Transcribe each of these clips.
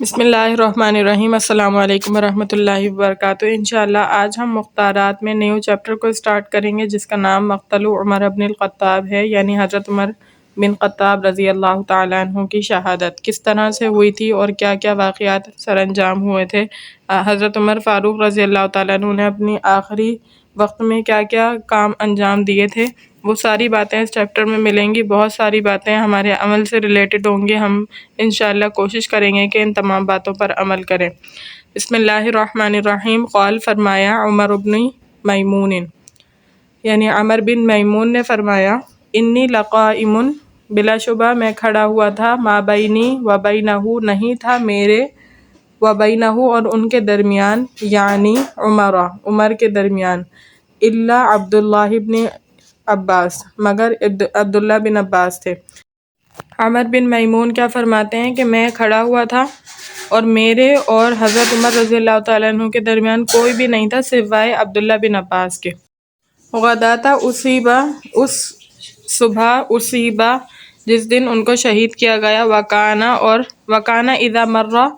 بسم اللہ الرحمن الرحیم۔ السلام علیکم ورحمۃ اللہ وبرکاتہ۔ انشاءاللہ آج ہم مختارات میں نیو چیپٹر کو سٹارٹ کریں گے جس کا نام مقتل عمر بن الخطاب ہے، یعنی حضرت عمر بن خطاب رضی اللہ تعالیٰ عنہ کی شہادت کس طرح سے ہوئی تھی اور کیا کیا واقعات سر انجام ہوئے تھے۔ حضرت عمر فاروق رضی اللہ تعالیٰ عنہ نے اپنی آخری وقت میں کیا کیا کام انجام دیے تھے، وہ ساری باتیں اس چیپٹر میں ملیں گی۔ بہت ساری باتیں ہمارے عمل سے ریلیٹڈ ہوں گی، ہم انشاءاللہ کوشش کریں گے کہ ان تمام باتوں پر عمل کریں۔ بسم اللہ الرحمن الرحیم۔ قال فرمایا عمر بن میمون، یعنی عمر بن میمون نے فرمایا، انی لقائم، بلا شبہ میں کھڑا ہوا تھا، ما بینی و بینہ، نہیں تھا میرے، و بینہ اور ان کے درمیان، یعنی عمر کے درمیان، الا عبداللہ بن عباس، مگر عبداللہ بن عباس تھے۔ عمر بن میمون کیا فرماتے ہیں کہ میں کھڑا ہوا تھا اور میرے اور حضرت عمر رضی اللہ تعالیٰ عنہ کے درمیان کوئی بھی نہیں تھا سوائے عبداللہ بن عباس کے۔ غداتا اصیبہ، اس صبح، اصیبہ جس دن ان کو شہید کیا گیا، وکانا اذا مرہ،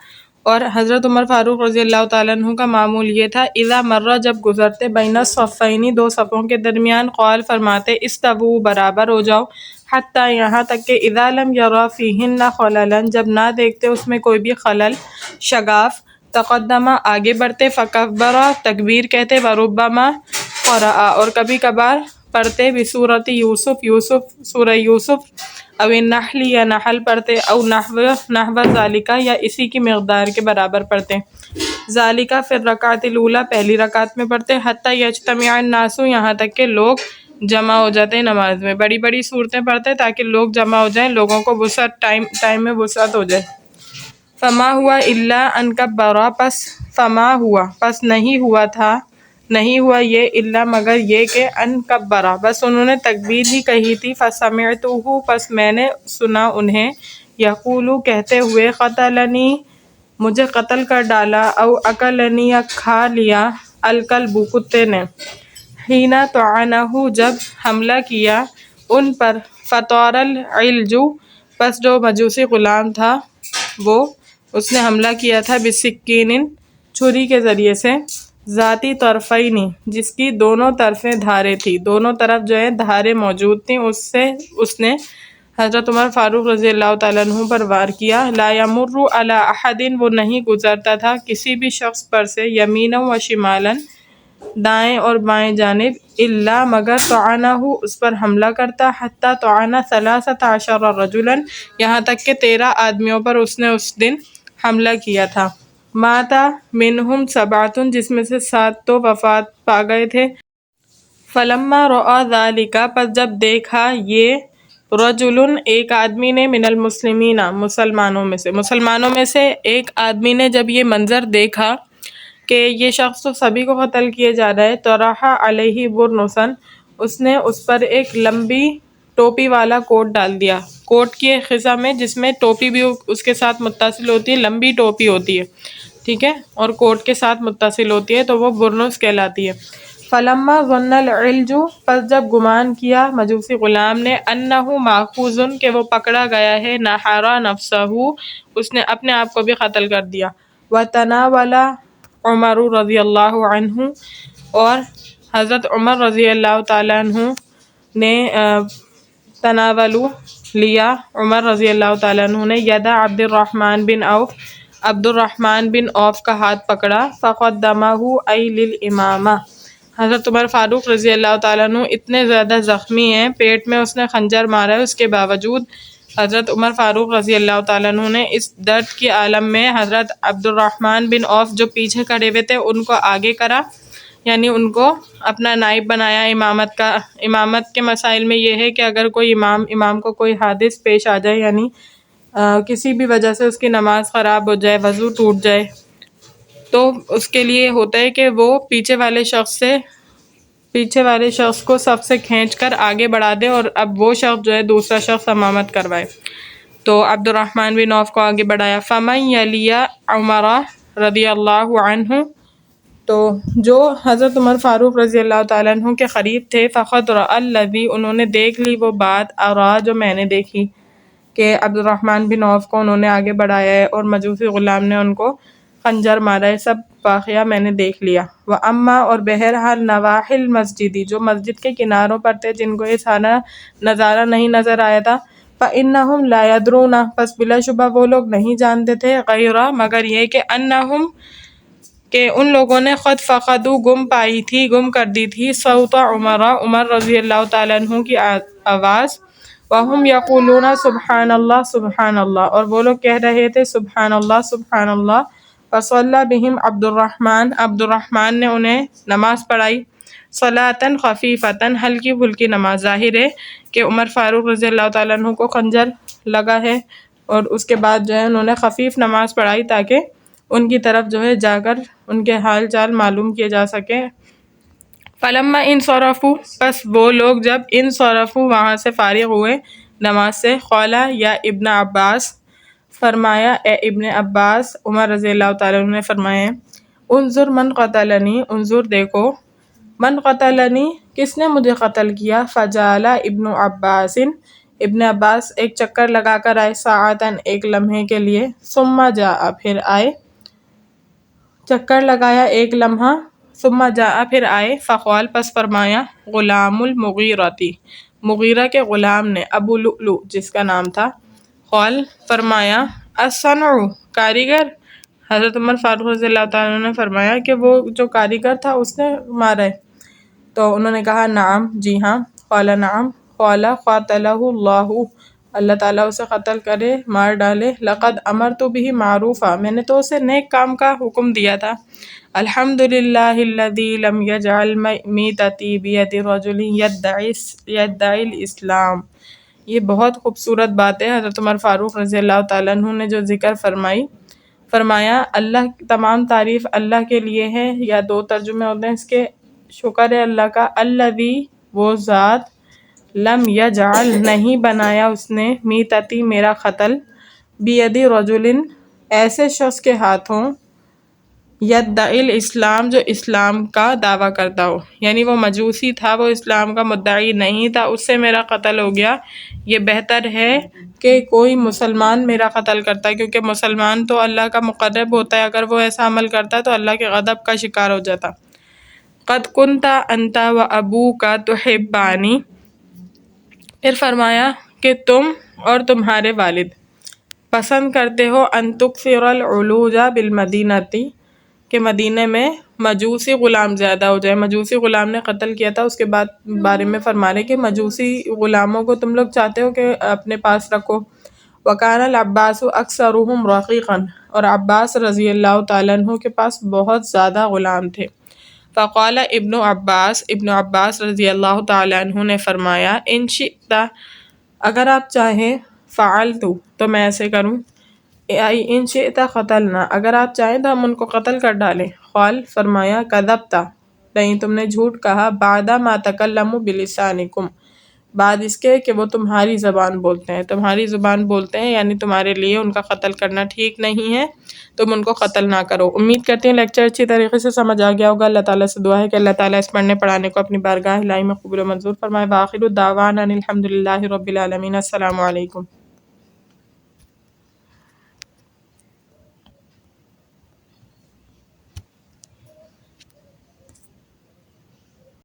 اور حضرت عمر فاروق رضی اللہ تعالیٰ عنہ کا معمول یہ تھا، اذا مرہ جب گزرتے، بین الصفین دو صفوں کے درمیان، قال فرماتے، استووا برابر ہو جاؤ، حتی یہاں تک کہ اذا لم یرا فیہن خللا جب نہ دیکھتے اس میں کوئی بھی خلل، شگاف، تقدمہ آگے بڑھتے، فکبرا تکبیر کہتے، وربما قرأ اور کبھی کبھار پڑھتے، بسورۃ یوسف، سورہ یوسف، او النحل یا نحل پڑھتے، او نحو ذالکہ یا اسی کی مقدار کے برابر پڑھتے، ذالکہ فی الرکعۃ الاولی پہلی رکعت میں پڑھتے، حتی یجتمع الناس یہاں تک کہ لوگ جمع ہو جاتے ہیں نماز میں، بڑی بڑی صورتیں پڑھتے تاکہ لوگ جمع ہو جائیں، لوگوں کو وسعت ٹائم میں وسعت ہو جائے۔ فما ہوا الا ان کبرا، پس نہیں ہوا یہ الا مگر یہ کہ ان کبرا، بس انہوں نے تکبیر ہی کہی تھی، فسمعتہ پس میں نے سنا انہیں، یقول کہتے ہوئے، قتلنی مجھے قتل کر ڈالا، او اکلنی یا کھا لیا، الکلب کتے نے، حین طعنہ جب حملہ کیا ان پر، فطار العلج پس جو مجوسی غلام تھا وہ اس نے حملہ کیا تھا، بسکین چھری کے ذریعے سے، ذاتی طرفین جس کی دونوں طرفیں دھاریں تھی، دونوں طرف جو ہے دھاریں موجود تھیں، اس نے حضرت عمر فاروق رضی اللہ تعالیٰ عنہ پر وار کیا، لا یمر علی احد وہ نہیں گزرتا تھا کسی بھی شخص پر سے، یمینا و شمالا دائیں اور بائیں جانب، الا مگر طعنہ اس پر حملہ کرتا، حتی طعن 13 رجلا یہاں تک کہ 13 آدمیوں پر اس نے اس دن حملہ کیا تھا، مات منہم 7 جس میں سے 7 تو وفات پا گئے تھے، فلما رأى ذلک پس جب دیکھا یہ، رجل ایک آدمی نے، من المسلمین مسلمانوں میں سے ایک آدمی نے جب یہ منظر دیکھا کہ یہ شخص تو سبھی کو قتل کیے جا رہا ہے، طرح علیہ برنسن اس نے اس پر ایک لمبی ٹوپی والا کوٹ ڈال دیا، کوٹ کی ایک خزہ میں جس میں ٹوپی بھی اس کے ساتھ متصل ہوتی ہے، لمبی ٹوپی ہوتی ہے، ٹھیک ہے، اور کوٹ کے ساتھ متصل ہوتی ہے تو وہ برنس کہلاتی ہے۔ فلما ظن العلج پس جب گمان کیا مجوسی غلام نے، انہ ماخوذ کہ وہ پکڑا گیا ہے، نحر نفسہ اس نے اپنے آپ کو بھی قتل کر دیا، وتناول عمر رضی اللہ عنہ اور حضرت عمر رضی اللہ تعالیٰ عنہ نے تناولو لیا، عمر رضی اللہ تعالیٰ عنہ نے، یدا عبد الرحمن بن عوف عبد الرحمن بن عوف کا ہاتھ پکڑا، فقدمہ ای للامامہ حضرت عمر فاروق رضی اللہ تعالیٰ عنہ اتنے زیادہ زخمی ہیں، پیٹ میں اس نے خنجر مارا ہے، اس کے باوجود حضرت عمر فاروق رضی اللہ تعالیٰ عنہ نے اس درد کے عالم میں حضرت عبد الرحمن بن عوف جو پیچھے کھڑے ہوئے تھے ان کو آگے کرا، یعنی ان کو اپنا نائب بنایا امامت کا۔ امامت کے مسائل میں یہ ہے کہ اگر کوئی امام کو کوئی حادث پیش آ جائے، یعنی کسی بھی وجہ سے اس کی نماز خراب ہو جائے، وضو ٹوٹ جائے، تو اس کے لیے ہوتا ہے کہ وہ پیچھے والے شخص کو صف سے کھینچ کر آگے بڑھا دے اور اب وہ شخص جو ہے دوسرا شخص امامت کروائے، تو عبد الرحمن بن عوف کو آگے بڑھایا۔ فمن یلی عمر رضی اللہ عنہ تو جو حضرت عمر فاروق رضی اللہ تعالیٰ عنہ کے قریب تھے، فقد رأى الذی انہوں نے دیکھ لی وہ بات، ارا جو میں نے دیکھی، کہ عبد الرحمن بن عوف کو انہوں نے آگے بڑھایا ہے اور مجوسی غلام نے ان کو خنجر مارا ہے، سب واقعہ میں نے دیکھ لیا۔ وَأَمَّا اور بہرحال نواحی المسجدی جو مسجد کے کناروں پر تھے جن کو یہ سارا نظارہ نہیں نظر آیا تھا، فَإِنَّهُمْ لَا يَدْرُونَ پس بلا شبہ وہ لوگ نہیں جانتے تھے غیر مگر یہ کہ انہم کہ ان لوگوں نے خود فقدو گم کر دی تھی صوت عمر رضی اللہ تعالیٰ عنہ کی آواز، وَهُمْ يَقُولُونَ سبحان اللہ سبحان اللہ اور وہ لوگ کہہ رہے تھے سبحان اللہ سبحان اللہ۔ فصلی بہم عبد الرحمن نے انہیں نماز پڑھائی، صلاۃً خفیفۃً ہلکی پھلکی نماز۔ ظاہر ہے کہ عمر فاروق رضی اللہ تعالیٰ عنہ کو خنجر لگا ہے اور اس کے بعد جو ہے انہوں نے خفیف نماز پڑھائی تاکہ ان کی طرف جو ہے جا کر ان کے حال چال معلوم کیے جا سکے۔ فلما انصرفوا پس وہ لوگ جب انصرفوا وہاں سے فارغ ہوئے نماز سے، قال یا ابن عباس فرمایا اے ابن عباس، عمر رضی اللہ تعالیٰ عنہ نے فرمایا انظر من قتلنی انظر دیکھو من قتلنی کس نے مجھے قتل کیا، فجعل ابن عباس ابن عباس ایک چکر لگا کر آئے، ساعتاً ایک لمحے کے لیے، ثم جاء پھر آئے، چکر لگایا ایک لمحہ، ثم جاء پھر آئے، فقال پس فرمایا غلام المغیرتی مغیرہ کے غلام نے، ابو لؤلؤ جس کا نام تھا، قال فرمایا الصنع کاریگر، حضرت عمر فاروق رضی اللہ تعالیٰ عنہ نے فرمایا کہ وہ جو کاریگر تھا اس نے مارا ہے، تو انہوں نے کہا نعم جی ہاں، قال نعم، قال قاتلہ اللہ اللہ تعالیٰ اسے قتل کرے مار ڈالے، لقد امرت بہ معروفا میں نے تو اسے نیک کام کا حکم دیا تھا، الحمدللہ الذی لم یجعل میتتی بید رجل یدعی الاسلام۔ یہ بہت خوبصورت بات ہے حضرت عمر فاروق رضی اللہ تعالیٰ عنہ نے جو ذکر فرمایا اللہ تمام تعریف اللہ کے لیے ہے، یا دو ترجمے ہوتے ہیں اس کے، شکر ہے اللہ کا، الذی وہ ذات، لم یجعل نہیں بنایا اس نے، میتتی میرا قتل، بیدی رجل ایسے شخص کے ہاتھوں، یدعی الاسلام جو اسلام کا دعویٰ کرتا ہو، یعنی وہ مجوسی تھا، وہ اسلام کا مدعی نہیں تھا، اس سے میرا قتل ہو گیا۔ یہ بہتر ہے کہ کوئی مسلمان میرا قتل کرتا ہے، کیونکہ مسلمان تو اللہ کا مقرب ہوتا ہے، اگر وہ ایسا عمل کرتا ہے تو اللہ کے غضب کا شکار ہو جاتا۔ قد کنت انت و ابوک تحبانی پھر فرمایا کہ تم اور تمہارے والد پسند کرتے ہو ان تکثر العلوج بالمدینتی کہ مدینے میں مجوسی غلام زیادہ ہو جائے۔ مجوسی غلام نے قتل کیا تھا، اس کے بعد بارے میں فرما رہے کہ مجوسی غلاموں کو تم لوگ چاہتے ہو کہ اپنے پاس رکھو۔ وکان العباس اکثرهم رقیقا اور عباس رضی اللہ تعالیٰ عنہ کے پاس بہت زیادہ غلام تھے۔ فقال ابن عباس رضی اللہ تعالیٰ عنہ نے فرمایا ان شئت اگر آپ چاہیں، فعلت تو میں ایسے کروں، ان شئت قتلنا اگر آپ چاہیں تو ہم ان کو قتل کر ڈالیں۔ قال فرمایا کذبت نہیں تم نے جھوٹ کہا، بعد ما تکلموا بلسانکم بعد اس کے کہ وہ تمہاری زبان بولتے ہیں، تمہاری زبان بولتے ہیں، یعنی تمہارے لیے ان کا قتل کرنا ٹھیک نہیں ہے، تم ان کو قتل نہ کرو۔ امید کرتے ہیں لیکچر اچھی طریقے سے سمجھ آ گیا ہوگا۔ اللہ تعالیٰ سے دعا ہے کہ اللہ تعالیٰ اس پڑھنے پڑھانے کو اپنی بارگاہ الہی میں قبول و منظور فرمائے۔ وآخر دعوانا الحمدللہ رب العالمین۔ السلام علیکم۔